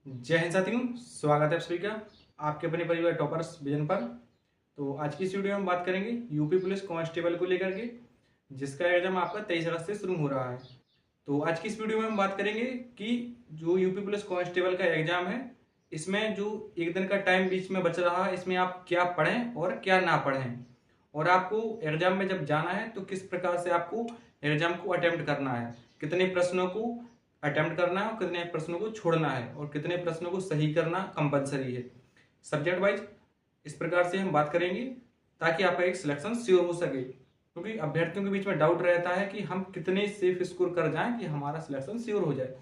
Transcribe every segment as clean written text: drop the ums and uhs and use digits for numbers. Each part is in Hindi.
जय हिंद साथियों, स्वागत है आप सभी का आपके अपने परिवार टॉपर्स विजन पर। तो आज की इस वीडियो में हम बात करेंगे यूपी पुलिस कांस्टेबल को लेकर के, जिसका एग्जाम आपका 23 अगस्त से शुरू हो रहा है। तो आज की इस वीडियो में हम बात करेंगे कि जो यूपी पुलिस कांस्टेबल का एग्जाम है, इसमें जो एक दिन का टाइम बीच में बच रहा है, इसमें आप क्या पढ़ें और क्या ना पढ़ें, और आपको एग्जाम में जब जाना है तो किस प्रकार से आपको एग्जाम को अटेम्प्ट करना है, कितने प्रश्नों को अटेम्प्ट करना है और कितने प्रश्नों को छोड़ना है और कितने प्रश्नों को सही करना कंपलसरी है सब्जेक्ट वाइज। इस प्रकार से हम बात करेंगे ताकि आपका एक सिलेक्शन श्योर हो सके, क्योंकि अभ्यर्थियों के बीच में डाउट रहता है कि हम कितने सेफ स्कोर कर जाएं कि हमारा सिलेक्शन श्योर हो जाए।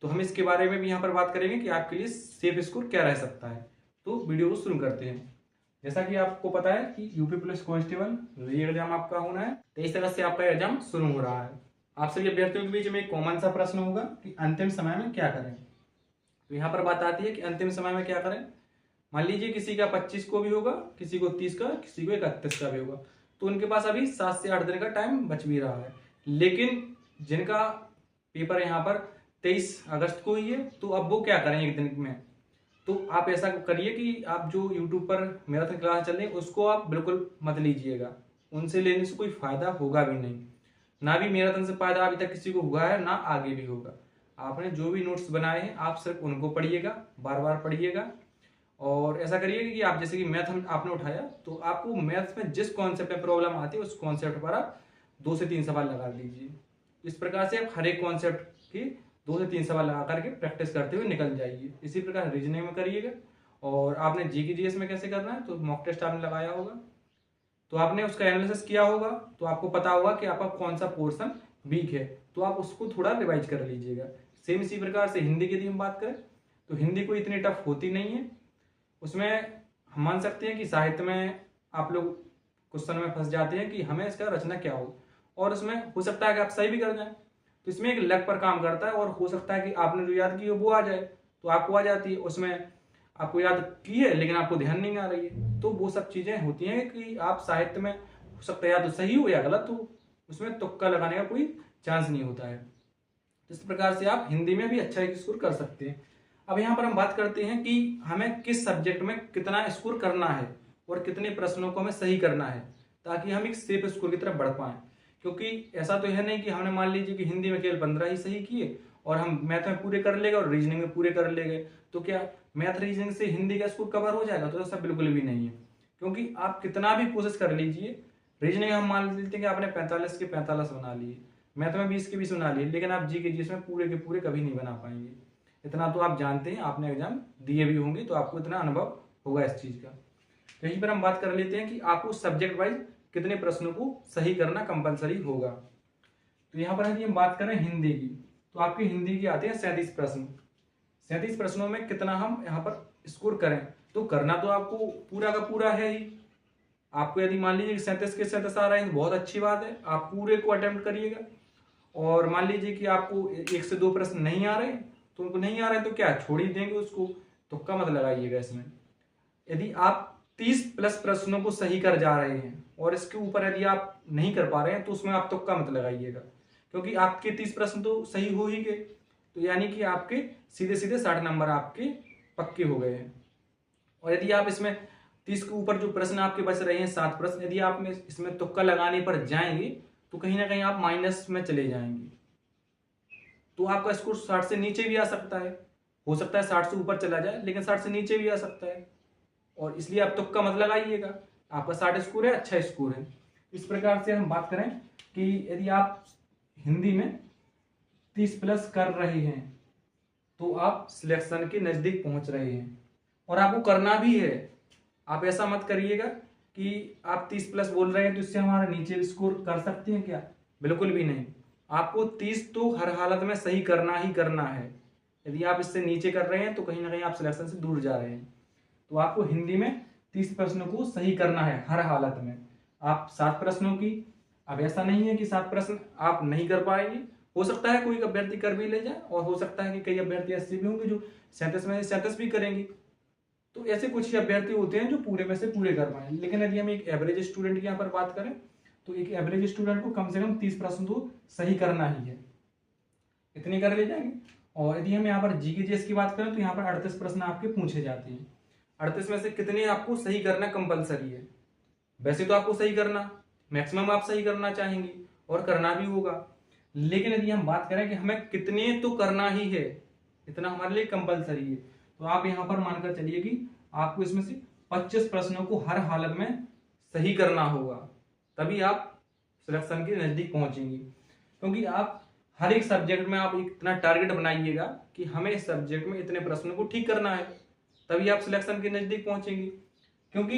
तो हम इसके बारे में भी यहाँ पर बात करेंगे कि आपके लिए सेफ स्कोर क्या रह सकता है। तो वीडियो को शुरू करते हैं। जैसा कि आपको पता है कि यूपी पुलिस कांस्टेबल री एग्जाम आपका होना है, 23 अगस्त से आपका एग्जाम शुरू हो रहा है। आप सभी अभ्यर्थियों के बीच में एक कॉमन सा प्रश्न होगा कि अंतिम समय में क्या करें। तो यहाँ पर बात आती है कि अंतिम समय में क्या करें। मान लीजिए किसी का 25 को भी होगा, किसी को 30 का, किसी को 31 का भी होगा, तो उनके पास अभी 7 से 8 दिन का टाइम बच भी रहा है। लेकिन जिनका पेपर यहाँ पर 23 अगस्त को ही है, तो अब वो क्या करें एक दिन में। तो आप ऐसा करिए कि आप जो यूट्यूब पर मैराथन क्लास चल रही है उसको आप बिल्कुल मत लीजिएगा, उनसे लेने से कोई फायदा होगा भी नहीं, ना भी मैराथन से फायदा अभी तक किसी को हुआ है, ना आगे भी होगा। आपने जो भी नोट्स बनाए हैं आप सिर्फ उनको पढ़िएगा, बार बार पढ़िएगा। और ऐसा करिए कि आप जैसे कि मैथ आपने उठाया, तो आपको मैथ्स में जिस कॉन्सेप्ट में प्रॉब्लम आती है उस कॉन्सेप्ट पर आप 2 से 3 सवाल लगा दीजिए। इस प्रकार से आप हर एक कॉन्सेप्ट की 2 से 3 सवाल लगा करके प्रैक्टिस करते हुए निकल जाइए। इसी प्रकार रीजनिंग में करिएगा। और आपने जीके जीएस में कैसे करना है, तो मॉक टेस्ट आपने लगाया होगा, तो आपने उसका एनालिसिस किया होगा, तो आपको पता होगा कि आपका कौन सा पोर्शन वीक है, तो आप उसको थोड़ा रिवाइज कर लीजिएगा। सेम इसी प्रकार से हिंदी की यदि हम बात करें, तो हिंदी कोई इतनी टफ होती नहीं है। उसमें हम मान सकते हैं कि साहित्य में आप लोग क्वेश्चन में फंस जाते हैं कि हमें इसका रचना क्या हो, और उसमें हो सकता है कि आप सही भी कर जाएं। तो इसमें एक लक पर काम करता है, और हो सकता है कि आपने जो याद की वो आ जाए, तो आपको आ जाती है। उसमें आपको याद की है लेकिन आपको ध्यान नहीं आ रही है, तो वो सब चीजें होती हैं कि आप साहित्य में हो सकता है या तो सही हो या गलत हो, उसमें तुक्का लगाने का कोई चांस नहीं होता है। इस प्रकार से आप हिंदी में भी अच्छा स्कोर कर सकते हैं। अब यहाँ पर हम बात करते हैं कि हमें किस सब्जेक्ट में कितना स्कोर करना है और कितने प्रश्नों को हमें सही करना है, ताकि हम एक सेफ स्कोर की तरफ बढ़ पाएं। क्योंकि ऐसा तो है नहीं कि हमने मान लीजिए कि हिंदी में केवल 15 ही सही किए और हम मैथ में पूरे कर लेंगे और रीजनिंग में पूरे कर लेंगे, तो क्या मैथ रीजनिंग से हिंदी का स्कोर कवर हो जाएगा? तो ऐसा बिल्कुल भी नहीं है। क्योंकि आप कितना भी कोशिश कर लीजिए, रीजनिंग हम मान लेते हैं कि आपने 45 के 45 बना लिए, मैथ में 20 के 20 बना लिए, लेकिन आप जी के जी इसमें पूरे के पूरे कभी नहीं बना पाएंगे। इतना तो आप जानते हैं, आपने एग्जाम दिए भी होंगे, तो आपको इतना अनुभव होगा इस चीज का। तो यहीं पर हम बात कर लेते हैं कि आपको सब्जेक्ट वाइज कितने प्रश्नों को सही करना कंपलसरी होगा। तो यहाँ पर यदि हम बात करें हिंदी की, तो आपकी हिंदी की आते हैं 37 प्रश्न। 37 प्रश्नों में कितना हम यहाँ पर स्कोर करें, तो करना तो आपको पूरा का पूरा है ही। आपको यदि मान लीजिए 37 के 37 आ रहे हैं तो बहुत अच्छी बात है, आप पूरे को अटेम्प्ट करिएगा। और मान लीजिए कि आपको 1 से 2 प्रश्न नहीं आ रहे, तो उनको नहीं आ रहे तो क्या छोड़ ही देंगे उसको, तुक्का मत लगाइएगा इसमें। यदि आप 30 प्लस प्रश्नों को सही कर जा रहे हैं और इसके ऊपर यदि आप नहीं कर पा रहे हैं, तो उसमें आप तुक्का मत लगाइएगा, क्योंकि आपके 30 प्रश्न तो सही हो ही गए, तो यानी कि आपके सीधे सीधे 60 नंबर आपके पक्के हो गए हैं। और यदि आप इसमें 30 के ऊपर जो प्रश्न आपके बच रहे हैं 7 प्रश्न, यदि आप इसमें तुक्का लगाने पर जाएंगे तो कहीं ना कहीं आप माइनस में चले जाएंगे, तो आपका स्कोर 60 से नीचे भी आ सकता है। हो सकता है 60 से ऊपर चला जाए, लेकिन 60 से नीचे भी आ सकता है, और इसलिए आप तुक्का मत लगाइएगा। आपका 60 स्कोर है, अच्छा स्कोर है। इस प्रकार से हम बात करें कि यदि आप हिंदी में 30 प्लस कर रहे हैं तो आप सिलेक्शन के नजदीक पहुंच रहे हैं, और आपको करना भी है। आप ऐसा मत करिएगा कि आप 30 प्लस बोल रहे हैं तो इससे हमारा नीचे स्कोर कर सकते हैं क्या, बिल्कुल भी नहीं। आपको 30 तो हर हालत में सही करना ही करना है। यदि आप इससे नीचे कर रहे हैं तो कहीं ना कहीं आप सिलेक्शन से दूर जा रहे हैं। तो आपको हिंदी में 30 प्रश्नों को सही करना है हर हालत में। आप 7 प्रश्नों की, अब ऐसा नहीं है कि 7 प्रश्न आप नहीं कर पाएंगे, हो सकता है कोई अभ्यर्थी कर भी ले जाए, और हो सकता है कि कई अभ्यर्थी ऐसे भी होंगे जो 37 में 37 भी करेंगे। तो ऐसे कुछ ही अभ्यर्थी होते हैं जो पूरे में से पूरे कर पाए। लेकिन यदि हम एक एवरेज स्टूडेंट की यहाँ पर बात करें, तो एक एवरेज स्टूडेंट को कम से कम 30 प्रश्न तो सही करना ही है, इतनी कर ले जाएंगे। और यदि हम यहाँ पर जीके की बात करें तो यहाँ पर 38 प्रश्न आपके पूछे जाते हैं। 38 में से कितने आपको सही करना कंपलसरी है? वैसे तो आपको सही करना, मैक्सिमम आप सही करना चाहेंगे और करना भी होगा, लेकिन यदि हम बात करें कि हमें कितने तो करना ही है, इतना हमारे लिए कंपलसरी है, तो आप यहाँ पर मानकर चलिए कि आपको इसमें से 25 प्रश्नों को हर हालत में सही करना होगा, तभी आप सिलेक्शन के नजदीक पहुंचेंगे। क्योंकि आप हर एक सब्जेक्ट में आप इतना टारगेट बनाइएगा कि हमें इस सब्जेक्ट में इतने प्रश्नों को ठीक करना है, तभी आप सिलेक्शन के नजदीक पहुंचेंगे। क्योंकि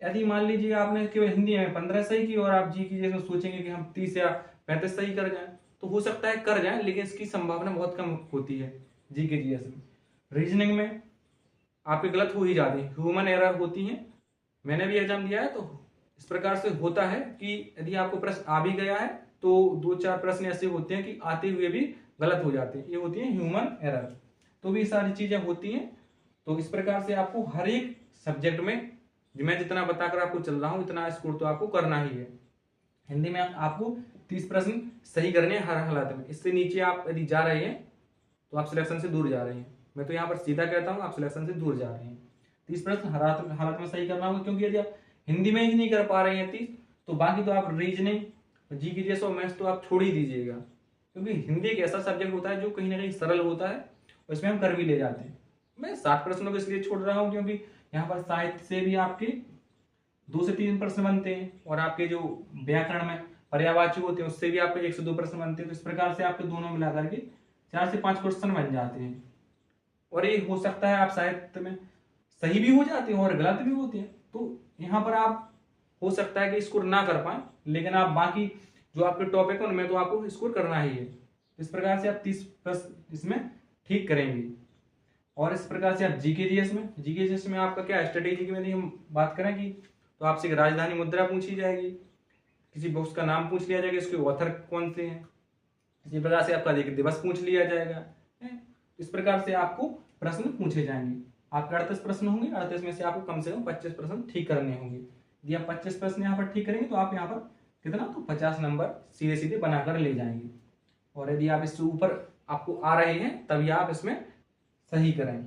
यदि मान लीजिए आपने केवल हिंदी में 15 सही की और आप जी की जैसे सोचेंगे कि हम 30 या 35 सही कर जाएं, तो हो सकता है कर जाएं, लेकिन इसकी संभावना बहुत कम होती है जी के जीएस में। रीजनिंग में आपके गलत हो ही जाती है, ह्यूमन एरर होती है। मैंने भी एग्जाम दिया है तो इस प्रकार से होता है कि यदि आपको प्रश्न आ भी गया है तो 2-4 प्रश्न ऐसे होते हैं कि आते हुए भी गलत हो जाते हैं, ये होती है ह्यूमन एरर। तो भी सारी चीजें होती हैं। तो इस प्रकार से आपको हर एक सब्जेक्ट में मैं जितना बताकर आपको चल रहा हूं इतना स्कोर तो आपको करना ही है। हिंदी में आपको 30 प्रश्न सही करने हर हालत में, इससे नीचे आप यदि जा रहे हैं तो आप सिलेक्शन से दूर जा रहे हैं। मैं तो यहाँ पर सीधा कहता हूँ आप सिलेक्शन से दूर जा रहे हैं। 30 प्रश्न हर हालत में सही करना होगा, क्योंकि यदि आप हिंदी में ही नहीं कर पा रहे हैं 30, तो बाकी तो आप रीजनिंग जी के जैसा मैथ्स तो आप छोड़ ही दीजिएगा। क्योंकि हिंदी एक ऐसा सब्जेक्ट होता है जो कहीं ना कहीं सरल होता है और इसमें हम कर भी ले जाते हैं। मैं 60 प्रश्नों को इसलिए छोड़ रहा हूँ क्योंकि यहाँ पर साहित्य से भी आपके 2 से 3 प्रश्न बनते हैं और आपके जो व्याकरण में पर्यायवाची होते हैं उससे भी आपके 1 से 2 प्रश्न बनते हैं। तो इस प्रकार से आपके दोनों मिलाकर के 4 से 5 क्वेश्चन बन जाते हैं। और ये हो सकता है आप साहित्य में सही भी हो जाते हैं और गलत भी होते हैं, तो यहाँ पर आप हो सकता है कि स्कोर ना कर पाए, लेकिन आप बाकी जो आपके टॉपिक है उनमें तो आपको स्कोर करना ही है। इस प्रकार से आप 30 प्रश्न इसमें ठीक करेंगे। और इस प्रकार से आप जीके में आपका क्या स्ट्रेटेजी की यदि हम बात करें कि तो आपसे एक राजधानी मुद्रा पूछी जाएगी, किसी बुक्स का नाम पूछ लिया जाएगा, इसके ऑथर कौन से हैं, इसी प्रकार से आपका एक दिवस पूछ लिया जाएगा। इस प्रकार से आपको प्रश्न पूछे जाएंगे। आपके 38 प्रश्न होंगे, 38 में से आपको कम से कम 25 प्रश्न ठीक करने होंगे। यदि आप 25 प्रश्न यहाँ पर ठीक करेंगे तो आप यहाँ पर कितना तो 50 नंबर सीधे सीधे बनाकर ले जाएंगे। और यदि आप इससे ऊपर आपको आ रहे हैं तभी आप इसमें सही करें।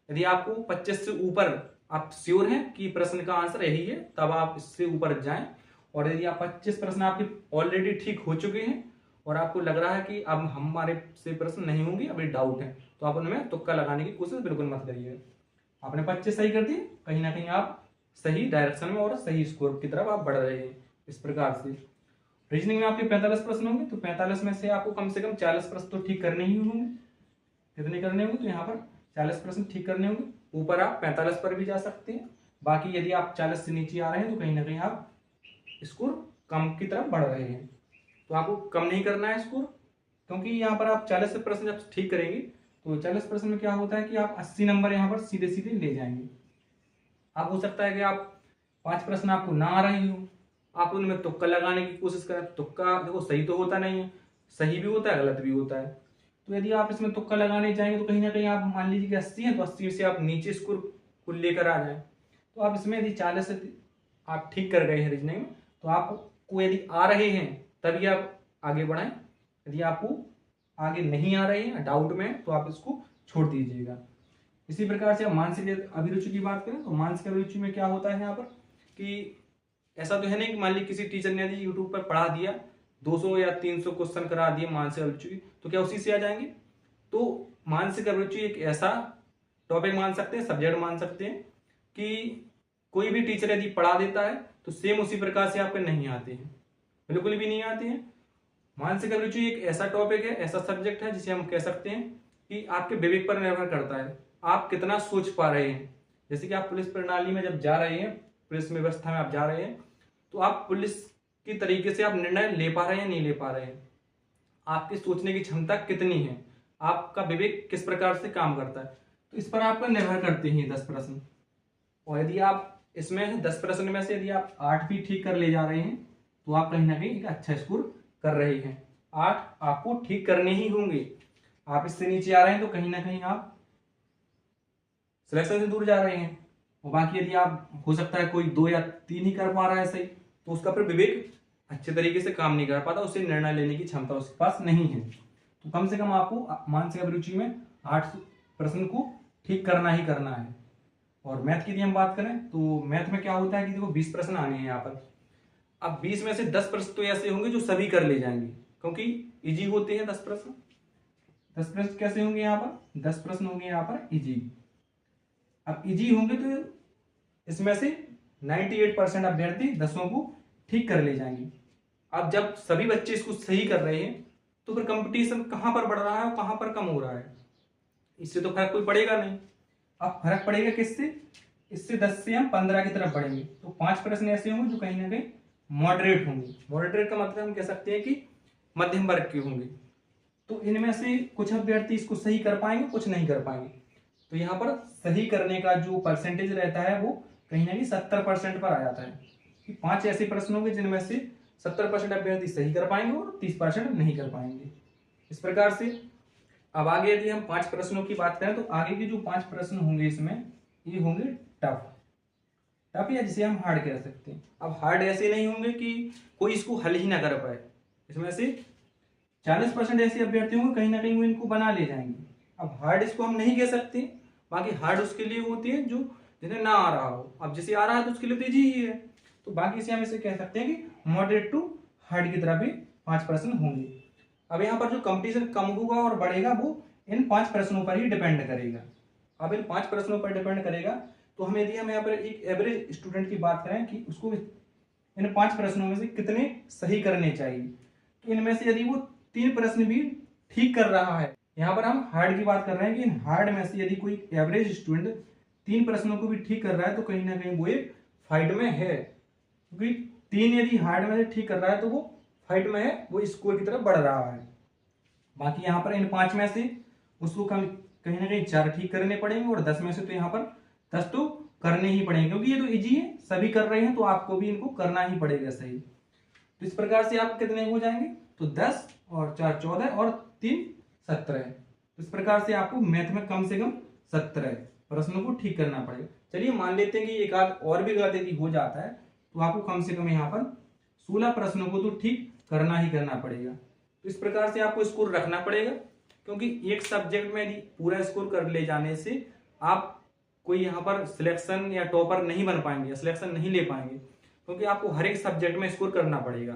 यदि आपको 25 से ऊपर आप श्योर हैं कि प्रश्न का आंसर यही है, तब आप इससे ऊपर जाएं। और यदि आप 25 प्रश्न आपके ऑलरेडी ठीक हो चुके हैं और आपको लग रहा है कि अब हमारे से प्रश्न नहीं होंगे, अभी डाउट है, तो आप उनमें तुक्का लगाने की कोशिश बिल्कुल मत करिए। आपने 25 सही कर दिए, कहीं ना कहीं आप सही डायरेक्शन में और सही स्कोर की तरफ आप बढ़ रहे हैं। इस प्रकार से रीजनिंग में आपके 45 प्रश्न होंगे, तो 45 में से आपको कम से कम 40 प्रश्न तो ठीक करने ही होंगे। कितने करने होंगे? तो यहाँ पर 40 प्रश्न ठीक करने होंगे। ऊपर आप 45 पर भी जा सकते हैं। बाकी यदि आप 40 से नीचे आ रहे हैं तो कहीं ना कहीं आप स्कोर कम की तरफ बढ़ रहे हैं। तो आपको कम नहीं करना है स्कोर, क्योंकि यहाँ पर आप 40 प्रश्न जब ठीक करेंगे तो 40 प्रश्न में क्या होता है कि आप 80 नंबर यहाँ पर सीधे सीधे ले जाएंगे। आप हो सकता है कि आप 5 प्रश्न आपको ना आ रही हो, आप उनमें तुक्का लगाने की कोशिश करें। तुक्का देखो सही तो होता नहीं है, सही भी होता है गलत भी होता है। तो यदि आप इसमें तुक्का लगाने जाएंगे तो कहीं ना कहीं आप मान लीजिए कि 80 है तो 80 से आप नीचे स्कोर को लेकर आ जाए। तो आप इसमें यदि 40 से आप ठीक कर गए हैं रीजनिंग में, तो आपको यदि आ रहे हैं तभी आप आगे बढ़ाएं। यदि आपको आगे नहीं आ रहे हैं, डाउट में, तो आप इसको छोड़ दीजिएगा। इसी प्रकार से मानसिक अभिरुचि की बात करें तो मानसिक अभिरुचि में क्या होता है यहाँ पर कि ऐसा तो है नहीं कि मान लीजिए किसी टीचर ने यदि यूट्यूब पर पढ़ा दिया 200 या 300 क्वेश्चन करा दिए मानसिक अभिरुचि, तो क्या उसी से आ जाएंगे? तो मानसिक अभिरुचि एक ऐसा टॉपिक मान सकते हैं, सब्जेक्ट मान सकते हैं कि कोई भी टीचर यदि पढ़ा देता है तो सेम उसी प्रकार से आपके नहीं आते हैं, बिल्कुल भी नहीं आते हैं। मानसिक अभिरुचि एक ऐसा टॉपिक है, ऐसा सब्जेक्ट है जिसे हम कह सकते हैं कि आपके विवेक पर निर्भर करता है, आप कितना सोच पा रहे हैं। जैसे कि आप पुलिस प्रणाली में जब जा रहे हैं, पुलिस व्यवस्था में आप जा रहे हैं, तो आप पुलिस की तरीके से आप निर्णय ले पा रहे हैं, नहीं ले पा रहे हैं, आपकी सोचने की क्षमता कितनी है, आपका विवेक किस प्रकार से काम करता है, तो इस पर आपका निर्भर करते हैं 10 प्रश्न। और यदि आप इसमें 10 प्रश्न में से यदि आप 8 भी ठीक कर ले जा रहे हैं तो आप कहीं ना कहीं एक अच्छा स्कोर कर रहे हैं। 8 आपको ठीक करने ही होंगे। आप इससे नीचे आ रहे हैं तो कहीं ना कहीं आप सिलेक्शन से दूर जा रहे हैं। और बाकी यदि आप हो सकता है कोई 2 या 3 ही कर पा रहा है सही, तो उसका फिर विवेक अच्छे तरीके से काम नहीं कर पाता, उसे निर्णय लेने की क्षमता उसके पास नहीं है। तो कम से कम आपको मानसिक अभिरुचि में 8 प्रश्न को ठीक करना ही करना है। और मैथ की यदि हम बात करें तो मैथ में क्या होता है कि देखो 20 प्रश्न आने हैं यहाँ पर। अब 20 में से 10 प्रश्न तो ऐसे होंगे जो सभी कर ले जाएंगे, क्योंकि इजी होते हैं 10 प्रश्न। 10 प्रश्न कैसे होंगे यहाँ पर? 10 प्रश्न होंगे यहाँ पर इजी। अब इजी होंगे तो इसमें से 98% अभ्यर्थी 10 को ठीक कर ले जाएंगे। अब जब सभी बच्चे इसको सही कर रहे हैं तो फिर कंपटीशन कहाँ पर बढ़ रहा है और कहाँ पर कम हो रहा है? इससे तो फर्क कोई पड़ेगा नहीं। अब फर्क पड़ेगा किससे? इससे 10 से हम 15 की तरफ बढ़ेंगे। तो 5 प्रश्न ऐसे होंगे जो कहीं ना कहीं मॉडरेट होंगे। मॉडरेट का मतलब हम कह सकते हैं कि मध्यम वर्ग के होंगे। तो इनमें से कुछ अभ्यर्थी इसको सही कर पाएंगे, कुछ नहीं कर पाएंगे। तो यहाँ पर सही करने का जो परसेंटेज रहता है वो कहीं ना कहीं 70% पर आ जाता है कि 5 ऐसे प्रश्न होंगे जिनमें से 70% अभ्यर्थी सही कर पाएंगे और 30% नहीं कर पाएंगे। इस प्रकार से अब आगे यदि हम 5 प्रश्नों की बात करें तो आगे के जो 5 प्रश्न होंगे इसमें ये होंगे टफ या जिसे हम हार्ड कह सकते हैं। अब हार्ड ऐसे नहीं होंगे कि कोई इसको हल ही ना कर पाए। इसमें से 40% ऐसे अभ्यर्थी होंगे कहीं ना कहीं वो इनको बना ले जाएंगे। अब हार्ड इसको हम नहीं कह सकते, बाकी हार्ड उसके लिए होती है जो जिन्हें ना आ रहा हो। अब जिसे आ रहा है तो उसके लिए तो इजी ही है। तो बाकी से हम इसे कह सकते हैं कि मॉडरेट टू हार्ड की तरह भी 5 प्रश्न होंगे। अब यहाँ पर जो कंपटीशन कम होगा और बढ़ेगा वो इन 5 प्रश्नों पर ही डिपेंड करेगा। अब इन 5 प्रश्नों पर डिपेंड करेगा तो हम यदि हम यहाँ पर एक एवरेज स्टूडेंट की बात करें कि उसको इन 5 प्रश्नों में से कितने सही करने चाहिए, तो इनमें से यदि वो 3 प्रश्न भी ठीक कर रहा है, यहाँ पर हम हार्ड की बात कर रहे हैं कि इन हार्ड में से यदि कोई एवरेज स्टूडेंट 3 प्रश्नों को भी ठीक कर रहा है तो कहीं ना कहीं वो एक फाइट में है। क्योंकि 3 यदि हार्ड में से ठीक कर रहा है तो वो फाइट में है, वो स्कोर की तरफ बढ़ रहा है। बाकी यहाँ पर इन 5 में से उसको कहीं ना कहीं 4 ठीक करने पड़ेंगे और 10 में से तो यहाँ पर 10 तो करने ही पड़ेंगे, क्योंकि ये तो इजी है, सभी कर रहे हैं तो आपको भी इनको करना ही पड़ेगा सही। तो इस प्रकार से आप कितने हो जाएंगे? तो 10 और 4 14 और 3 17। तो इस प्रकार से आपको मैथ में कम से कम 17 प्रश्नों को ठीक करना पड़ेगा। चलिए मान लेते हैं कि एक आध और भी गलत यदि हो जाता है तो आपको कम से कम यहाँ पर 16 प्रश्नों को तो ठीक करना ही करना पड़ेगा। तो इस प्रकार से आपको स्कोर रखना पड़ेगा, क्योंकि एक सब्जेक्ट में यदि पूरा स्कोर कर ले जाने से आप कोई यहाँ पर सिलेक्शन या टॉपर नहीं बन पाएंगे, सिलेक्शन नहीं ले पाएंगे, क्योंकि आपको हर एक सब्जेक्ट में स्कोर करना पड़ेगा।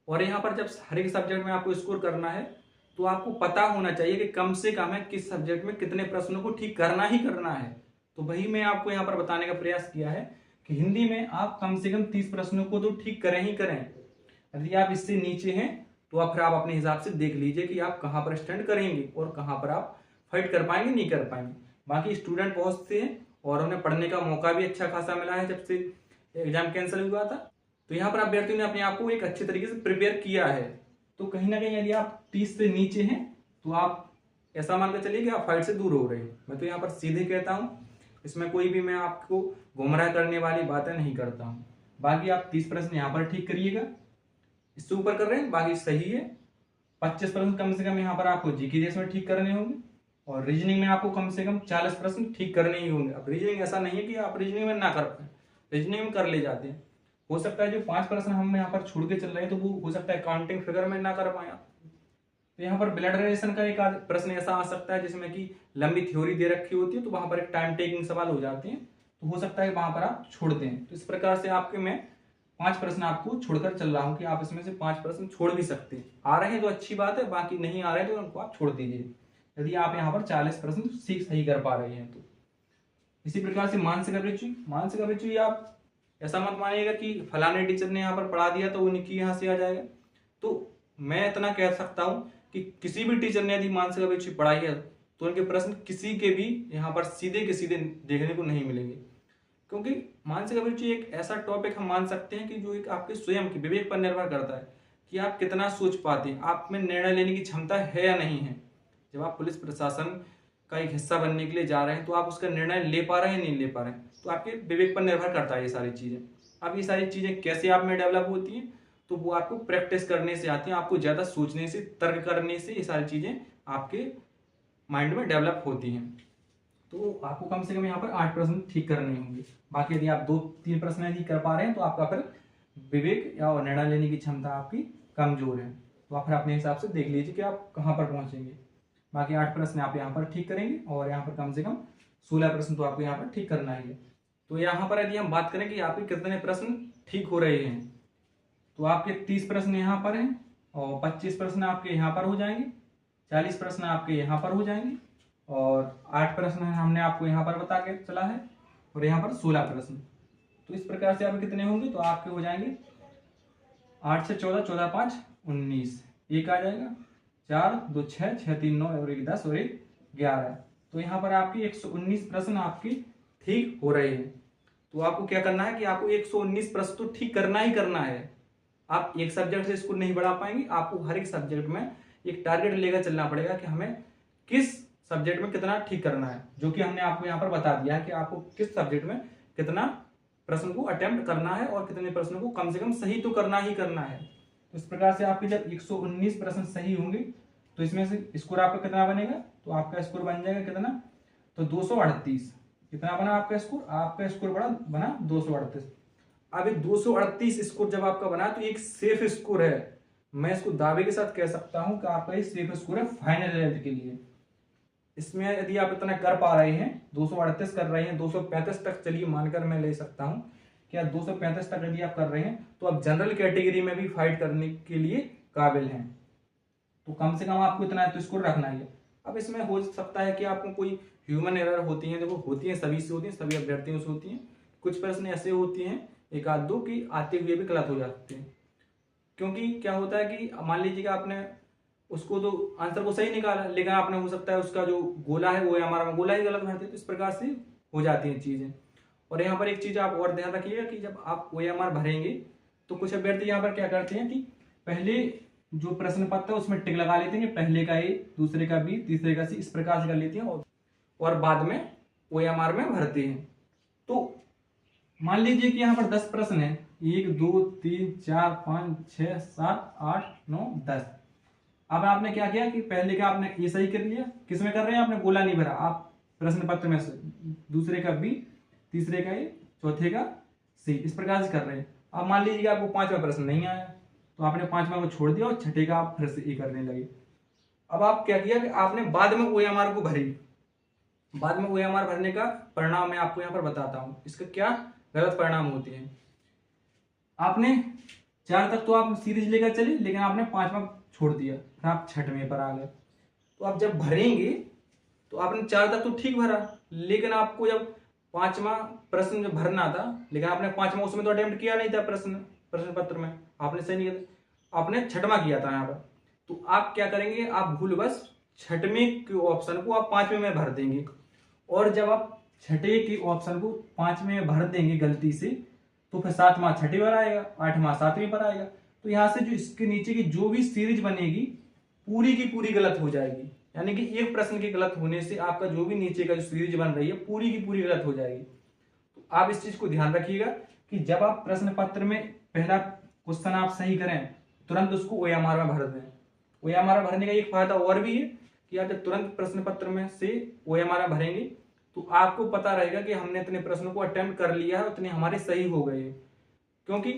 और यहाँ पर जब हर एक सब्जेक्ट में आपको स्कोर करना है तो आपको पता होना चाहिए कि कम से कम है किस सब्जेक्ट में कितने प्रश्नों को ठीक करना ही करना है। तो वही मैं आपको यहाँ पर बताने का प्रयास किया है कि हिंदी में आप कम से कम 30 प्रश्नों को तो ठीक करें ही करें। यदि आप इससे नीचे हैं तो आप फिर आप अपने हिसाब से देख लीजिए कि आप कहाँ पर स्टैंड करेंगे और कहाँ पर आप फाइट कर पाएंगे नहीं कर पाएंगे। बाकी स्टूडेंट बहुत से हैं और उन्हें पढ़ने का मौका भी अच्छा खासा मिला है जब से एग्जाम कैंसिल हुआ था। तो यहाँ पर अभ्यर्थियों ने अपने आप को एक अच्छे तरीके से प्रिपेयर किया है। तो कहीं ना कहीं यदि आप 30 से नीचे हैं तो आप ऐसा मानकर चलिए कि आप फाइट से दूर हो रहे हैं। मैं तो यहाँ पर सीधे कहता हूँ, इसमें कोई भी मैं आपको गुमराह करने वाली बातें नहीं करता हूँ। बाकी आप 30 प्रश्न यहाँ पर ठीक करिएगा, इससे ऊपर कर रहे हैं बाकी सही है। 25 प्रश्न कम से कम यहाँ पर आपको जीके देश में ठीक करने होंगे और रीजनिंग में आपको कम से कम 40 प्रश्न ठीक करने ही होंगे। अब रीजनिंग ऐसा नहीं है कि आप रीजनिंग में ना कर पाए, रीजनिंग में कर ले जाते हैं। हो सकता है जो 5 प्रश्न हम यहाँ पर छोड़ के चल रहे हैं तो वो हो सकता है काउंटिंग फिगर में ना कर पाए। तो यहाँ पर ब्लड रिलेशन का एक आध प्रश्न ऐसा आ सकता है जिसमें कि लंबी थ्योरी दे रखी होती है, तो वहां पर एक टाइम टेकिंग सवाल हो जाते हैं, तो हो सकता है वहां पर आप छोड़ दें। तो इस प्रकार से आपके मैं 5 प्रश्न आपको छोड़कर चल रहा हूँ कि आप इसमें से 5 प्रश्न छोड़ भी सकते हैं। आ रहे हैं तो अच्छी बात है, बाकी नहीं आ रहे तो उनको आप छोड़ दीजिए यदि आप यहाँ पर 40 प्रश्न सही कर पा रहे हैं तो। इसी प्रकार से मानसिक अभिरुचि आप ऐसा मत मानिएगा कि फलाने टीचर ने यहाँ पर पढ़ा दिया तो उनकी यहाँ से आ जाएगा। तो मैं इतना कह सकता हूँ कि किसी भी टीचर ने यदि मानसिक अभिरुचि पढ़ाई है तो उनके प्रश्न किसी के भी यहाँ पर सीधे के सीधे देखने को नहीं मिलेंगे, क्योंकि मानसिक अभिरुचि एक ऐसा टॉपिक हम मान सकते हैं कि जो एक आपके स्वयं के विवेक पर निर्भर करता है कि आप कितना सोच पाते हैं, आप में निर्णय लेने की क्षमता है या नहीं है। जब आप पुलिस प्रशासन का एक हिस्सा बनने के लिए जा रहे हैं तो आप उसका निर्णय ले पा रहे हैं नहीं ले पा रहे हैं, तो आपके विवेक पर निर्भर करता है ये सारी चीज़ें। अब ये सारी चीज़ें कैसे आप में डेवलप होती हैं, तो वो आपको प्रैक्टिस करने से आती हैं, आपको ज़्यादा सोचने से, तर्क करने से ये सारी चीज़ें आपके माइंड में डेवलप होती हैं। तो आपको कम से कम यहाँ पर 8 प्रश्न ठीक करने होंगे। बाकी यदि आप 2-3 प्रश्न यदि कर पा रहे हैं तो आपका फिर विवेक या निर्णय लेने की क्षमता आपकी कमजोर है। तो आप फिर अपने हिसाब से देख लीजिए कि आप कहाँ पर पहुँचेंगे। बाकी 8 प्रश्न आप यहाँ पर ठीक करेंगे और यहाँ पर कम से कम 16 प्रश्न तो आपको यहाँ पर ठीक करना ही है। तो यहाँ पर यदि हम बात करें कि आपके कितने प्रश्न ठीक हो रहे हैं, तो आपके 30 प्रश्न यहाँ पर हैं और 25 प्रश्न आपके यहाँ पर हो जाएंगे, 40 प्रश्न आपके यहाँ पर हो जाएंगे और 8 प्रश्न हमने आपको यहाँ पर बता के चला है और यहाँ पर 16 प्रश्न। तो इस प्रकार से आपके कितने होंगे, तो आपके हो जाएंगे 8 से 14, 14 5 19, एक आ जाएगा 4 2 6 6 3 9 और 1 10 और 1 11। तो यहाँ पर आपकी 119 प्रश्न आपकी ठीक हो रहे हैं। तो आपको क्या करना है कि आपको 119 प्रश्न तो ठीक करना ही करना है। आप एक सब्जेक्ट से इसको नहीं बढ़ा पाएंगे, आपको हर एक सब्जेक्ट में एक टारगेट लेकर चलना पड़ेगा कि हमें किस सब्जेक्ट में कितना ठीक करना है, जो कि हमने आपको यहाँ पर बता दिया है कि आपको किस सब्जेक्ट में कितना प्रश्न को अटेम्प्ट करना है और कितने प्रश्नों को कम से कम सही तो करना ही करना है। तो इस प्रकार से आपके जब 119 प्रश्न सही होंगे तो इसमें से स्कोर आपका कितना बनेगा, तो आपका स्कोर बन जाएगा कितना, तो 238। कितना बना आपका स्कोर, आपका स्कोर बना 238। अब ये 238 स्कोर जब आपका बना तो एक सेफ स्कोर है। मैं इसको दावे के साथ कह सकता हूं कि आपका ये सेफ स्कोर है फाइनल रिजल्ट के लिए। इसमें यदि आप इतना कर पा रहे हैं, 238 कर रहे हैं, 235 तक चलिए मानकर मैं ले सकता हूं कि आप 235 तक यदि आप कर रहे हैं तो आप जनरल कैटेगरी में भी फाइट करने के लिए काबिल हैं। तो कम से कम आपको इतना तो स्कोर रखना ही है। अब इसमें हो सकता है कि आपको कोई ह्यूमन एरर होती है, देखो होती है, सभी से होती है, सभी अभ्यर्थियों से होती है। कुछ प्रश्न ऐसे होती हैं एक आध दो कि आते हुए भी गलत हो जाते हैं। क्योंकि क्या होता है कि मान लीजिए कि आपने उसको तो आंसर को सही निकाला, लेकिन आपने हो सकता है उसका जो गोला है वो हमारा गोला ही गलत भरते, तो इस प्रकार से हो जाती हैं चीजें। और यहाँ पर एक चीज आप और ध्यान रखिएगा कि जब आप OMR भरेंगे तो कुछ अभ्यर्थी यहाँ पर क्या करते हैं कि पहले जो प्रश्न पत्र है उसमें टिक लगा लेते हैं, पहले का A, दूसरे का B, तीसरे का C, इस प्रकार से कर लेते हैं और बाद में OMR में भरते हैं। तो मान लीजिए कि यहाँ पर 10 प्रश्न है, 1 2 3 4 5 6 7 8 9 10। अब आपने क्या किया कि पहले का आपने ये सही कर लिया, किसमें कर रहे हैं, आपने गोला नहीं भरा, आप प्रश्न पत्र में से दूसरे का B, तीसरे का A, चौथे का C, इस प्रकार से कर रहे हैं। अब मान लीजिए कि आपको 5वां प्रश्न नहीं आया तो आपने 5वां को छोड़ दिया और छठे का आप फिर से A करने लगे। अब आप क्या किया कि आपने बाद में OMR को भरी, बाद में OMR भरने का परिणाम मैं आपको यहाँ पर बताता हूं, इसका क्या गलत परिणाम होते हैं। आपने 4 तक तो आप सीरीज लेकर चले, लेकिन आपने 5वां छोड़ दिया, फिर आप 6वें पर आ गए। तो आप जब भरेंगे तो आपने 4 तक तो ठीक भरा, लेकिन आपको जब 5वां प्रश्न जब भरना था, लेकिन आपने 5वां उसमें तो अटेम्प्ट किया नहीं था, प्रश्न पत्र में आपने सही नहीं किया, आपने 6वां किया था यहाँ पर। तो आप क्या करेंगे, आप भूलवश 6वें के ऑप्शन को आप 5वें में भर देंगे, और जब आप 6ठे के ऑप्शन को 5वें में भर देंगे गलती से, तो फिर 7वां 6ठे पर आएगा, 8वां 7वें पर आएगा। तो यहाँ से जो इसके नीचे की जो भी सीरीज बनेगी पूरी की पूरी गलत हो जाएगी। यानी कि एक प्रश्न के गलत होने से आपका जो भी नीचे का जो सीरीज बन रही है पूरी की पूरी गलत हो जाएगी। तो आप इस चीज को ध्यान रखिएगा कि जब आप प्रश्न पत्र में पहला क्वेश्चन आप सही करें तुरंत उसको OMR में भर दें। OMR भरने का एक फायदा और भी है कि आप जब तुरंत प्रश्न पत्र में से OMR में भरेंगे तो आपको पता रहेगा कि हमने इतने प्रश्नों को अटेम्प्ट कर लिया है, उतने हमारे सही हो गए। क्योंकि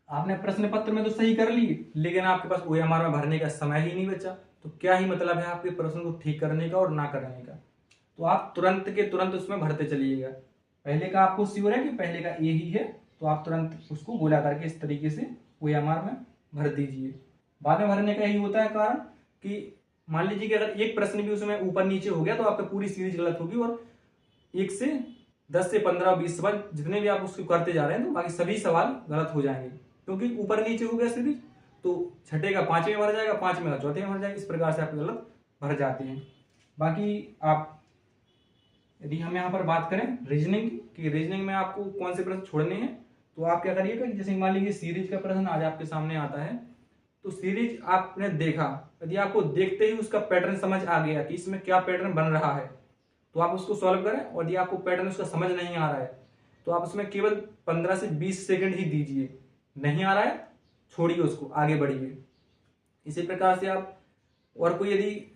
आपने प्रश्न पत्र में तो सही कर लिए, लेकिन आपके पास OMR में भरने का समय ही नहीं बचा, तो क्या ही मतलब है आपके प्रश्न को ठीक करने का और ना करने का। तो आप तुरंत के तुरंत उसमें भरते चलिएगा। पहले का आपको श्योर है कि पहले का A ही है, तो आप तुरंत उसको गोला करके इस तरीके से OMR में भर दीजिए। बाद में भरने का यही होता है कारण कि मान लीजिए कि अगर एक प्रश्न भी उसमें ऊपर नीचे हो गया तो आपका पूरी सीरीज गलत होगी, और 1 से 10 से 15 20 सवाल जितने भी आप उसको करते जा रहे हैं तो बाकी सभी सवाल गलत हो जाएंगे, क्योंकि ऊपर नीचे हो गया सीरीज। तो 6ठे का 5वें भर जाएगा, 5वें का 4वें भर जाएगा, इस प्रकार से आपके गलत भर जाते हैं। बाकी आप यदि हम यहाँ पर बात करें रीजनिंग की, रीजनिंग में आपको कौन से प्रश्न छोड़ने हैं, तो आप क्या करिएगा, जैसे मान लीजिए सीरीज का प्रश्न आज आपके सामने आता है, तो सीरीज आपने देखा, यदि आपको देखते ही उसका पैटर्न समझ आ गया कि इसमें क्या पैटर्न बन रहा है, तो आप उसको सॉल्व करें। और यदि आपको पैटर्न उसका समझ नहीं आ रहा है तो आप उसमें केवल 15 से 20 सेकंड ही दीजिए, नहीं आ रहा है छोड़िए उसको, आगे बढ़िए। इसी प्रकार से आप और कोई यदि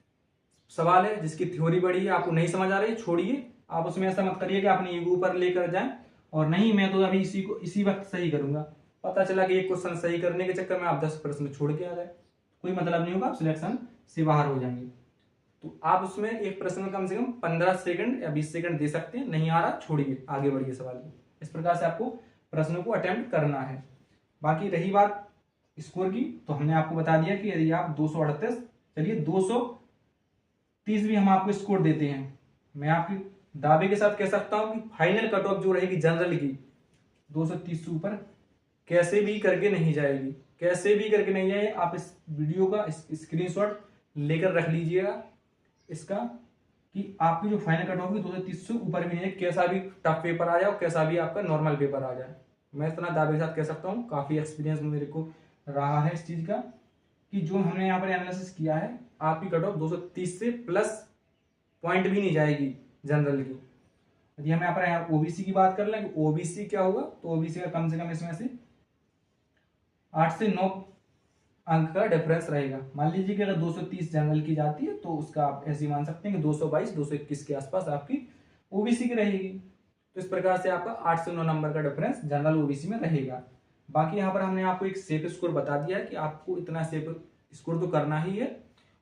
सवाल है जिसकी थ्योरी बड़ी है, आपको नहीं समझ आ रही, छोड़िए। आप उसमें ऐसा मत करिए कि आपने ईगो पर लेकर जाए और नहीं मैं तो अभी इसी वक्त सही करूंगा, पता चला कि एक क्वेश्चन सही करने के चक्कर में आप 10 प्रश्न छोड़ के आ गए, कोई मतलब नहीं होगा, आप सिलेक्शन से बाहर हो जाएंगे। तो आप उसमें एक प्रश्न में कम से कम 15 सेकंड या 20 सेकंड दे सकते हैं, नहीं आ रहा छोड़िए, आगे बढ़िए सवाल में। इस प्रकार से आपको प्रश्नों को अटेम्प्ट करना है। बाकी रही बात स्कोर की, तो हमने आपको बता दिया कि यदि आप 238, चलिए 230 भी हम आपको स्कोर देते हैं, मैं आपके दावे के साथ कह सकता हूं कि फाइनल कट ऑफ जो रहेगी जनरल की 230 से ऊपर कैसे भी करके नहीं जाएगी, कैसे भी करके नहीं जाएगी। आप इस वीडियो का स्क्रीनशॉट लेकर रख लीजिएगा इसका, कि आपकी जो फाइनल कट ऑफ होगी 230 से ऊपर भी नहीं है, कैसा भी टफ पेपर आ जाए और कैसा भी आपका नॉर्मल पेपर आ जाए। मैं इतना दावे के साथ कह सकता हूँ, काफी एक्सपीरियंस मेरे को रहा है इस चीज का, कि जो हमने यहाँ पर एनालिसिस किया है आपकी कट ऑफ 230 से प्लस पॉइंट भी नहीं जाएगी जनरल की। यदि हम यहाँ पर ओबीसी की बात कर लें, ओबीसी क्या होगा, तो ओबीसी का कम से कम इसमें से 8 से 9 अंक का डिफरेंस रहेगा। मान लीजिए कि अगर 230 जनरल की जाती है तो उसका आप ऐसे मान सकते हैं कि 222 221 के आसपास आपकी ओबीसी की रहेगी। तो इस प्रकार से आपका 8 से 9 नंबर का डिफरेंस जनरल ओबीसी में रहेगा। बाकी यहाँ पर हमने आपको एक सेफ स्कोर बता दिया है कि आपको इतना सेफ स्कोर तो करना ही है,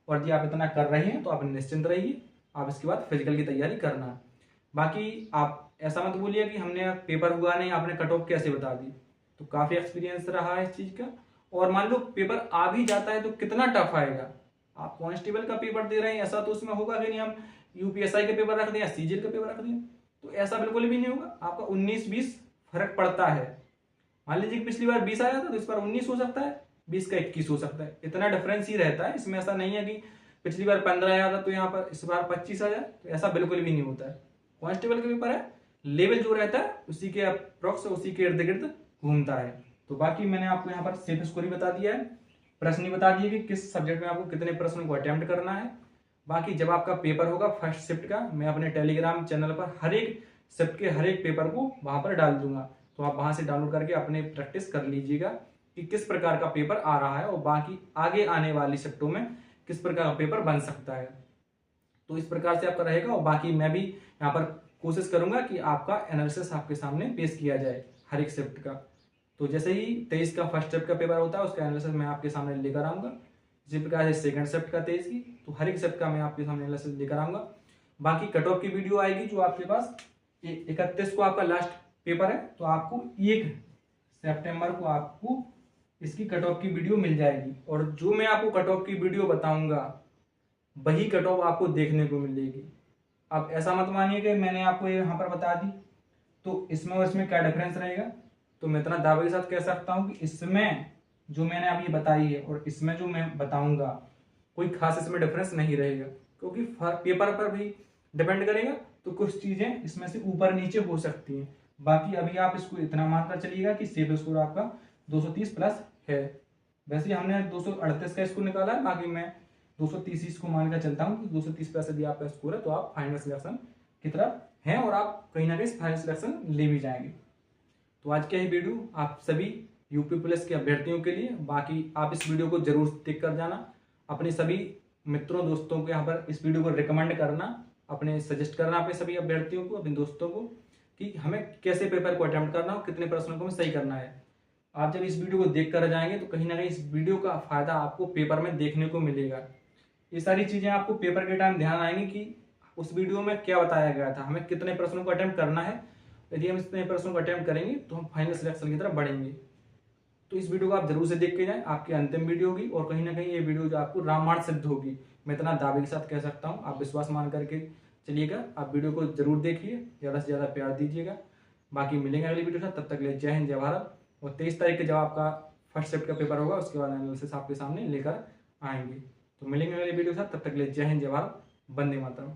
और यदि आप इतना कर रहे हैं तो आप निश्चिंत रहिए, आप इसके बाद फिजिकल की तैयारी करना। बाकी आप ऐसा मत बोलिए कि हमने पेपर हुआ नहीं, आपने कट ऑफ कैसे बता दी। तो काफी एक्सपीरियंस रहा है इस चीज का। और मान लो पेपर आ भी जाता है तो कितना टफ आएगा। आप कांस्टेबल का पेपर दे रहे हैं, ऐसा तो उसमें होगा कि नहीं हम यूपीएसआई का पेपर रख दें या सीजीएल का पेपर रख दें, तो ऐसा बिल्कुल भी नहीं होगा। आपका 19-20 फर्क पड़ता है। मान लीजिए कि पिछली बार 20 आया था तो इस बार 19 हो सकता है, 20 का 21 हो सकता है, इतना डिफरेंस ही रहता है इसमें। ऐसा नहीं है कि पिछली बार 15 आया था तो यहाँ पर इस बार 25 आ जाए, तो ऐसा बिल्कुल भी नहीं होता है। कांस्टेबल का पेपर है, लेवल जो रहता है उसी के अप्रोक्स, उसी के इर्द गिर्द घूमता है। तो बाकी मैंने आपको यहाँ पर सेफ स्कोर ही बता दिया है, प्रश्न ही बता दिए कि किस सब्जेक्ट में आपको कितने प्रश्नों को अटेम्प्ट करना है। बाकी जब आपका पेपर होगा फर्स्ट शिफ्ट का, मैं अपने टेलीग्राम चैनल पर हर एक शिफ्ट के हर एक पेपर को वहां पर डाल दूंगा, तो आप वहां से डाउनलोड करके अपने प्रैक्टिस कर लीजिएगा कि किस प्रकार का पेपर आ रहा है और बाकी आगे आने वाली शिफ्टों में किस प्रकार का पेपर बन सकता है। तो इस प्रकार से आपका रहेगा। और बाकी मैं भी यहाँ पर कोशिश करूंगा कि आपका एनालिसिस आपके सामने पेश किया जाए हर एक शिफ्ट का। तो जैसे ही 23 का फर्स्ट शिफ्ट का पेपर होता है उसका एनालिसिस मैं आपके सामने लेकर आऊंगा, इसी प्रकार से सेकंड शिफ्ट का 23 की, तो हर एक शिफ्ट का मैं आपके सामने एनालिसिस लेकर आऊंगा। बाकी कट ऑफ की वीडियो आएगी जो आपके पास 31 को आपका लास्ट पेपर है, तो आपको 1 सितंबर को आपको इसकी कट ऑफ की वीडियो मिल जाएगी। और जो मैं आपको कट ऑफ की वीडियो बताऊंगा वही कट ऑफ आपको देखने को मिलेगी। अब ऐसा मत मानिए कि मैंने आपको यहाँ पर बता दी तो इसमें और इसमें क्या डिफरेंस रहेगा। तो मैं इतना दावे के साथ कह सकता हूँ कि इसमें जो मैंने अभी बताई है और इसमें जो मैं बताऊंगा कोई खास इसमें डिफरेंस नहीं रहेगा, क्योंकि पेपर पर भी डिपेंड करेगा। तो कुछ चीजें इसमें से ऊपर नीचे हो सकती हैं। बाकी अभी आप इसको इतना मानकर चलिएगा कि सेफ स्कोर आपका 230 प्लस है। वैसे हमने 238 का स्कोर निकाला है, बाकी मैं 230 इसको मानकर चलता हूँ कि 230 प्लस यदि आपका स्कोर है तो आप फाइनल सिलेक्शन की तरफ हैं और आप कहीं ना कहीं फाइनल सिलेक्शन ले भी जाएंगे। तो आज का ये वीडियो आप सभी यूपी पुलिस के अभ्यर्थियों के लिए। बाकी आप इस वीडियो को जरूर देख कर जाना, अपने सभी मित्रों दोस्तों को यहाँ पर इस वीडियो को रिकमेंड करना, अपने सजेस्ट करना अपने सभी अभ्यर्थियों को, अपने दोस्तों को, कि हमें कैसे पेपर को अटेम्प्ट करना और कितने प्रश्नों को हमें सही करना है। आप जब इस वीडियो को देख कर जाएंगे तो कहीं ना कहीं इस वीडियो का फायदा आपको पेपर में देखने को मिलेगा। ये सारी चीजें आपको पेपर के टाइम ध्यान आएंगी कि उस वीडियो में क्या बताया गया था, हमें कितने प्रश्नों को अटेम्प्ट करना है। यदि हम इतने प्रश्नों को अटेम्प्ट करेंगे तो हम फाइनल सिलेक्शन की तरफ बढ़ेंगे। तो इस वीडियो को आप जरूर से देख के जाएं, आपकी अंतिम वीडियो होगी और कहीं ना कहीं ये वीडियो जो आपको रामबाण सिद्ध होगी, मैं इतना दावे के साथ कह सकता हूँ। आप विश्वास मान करके चलिएगा, आप वीडियो को जरूर देखिए, ज्यादा से ज्यादा प्यार दीजिएगा। बाकी मिलेंगे अगली वीडियो के साथ, तब तक के लिए जय हिंद जय भारत। और 23 तारीख के जब आपका फर्स्ट शिफ्ट का पेपर होगा उसके बाद एनालिसिस आपके सामने लेकर आएंगे। तो मिलेंगे अगली वीडियो के साथ, तब तक के लिए जय हिंद जय भारत, वंदे मातरम।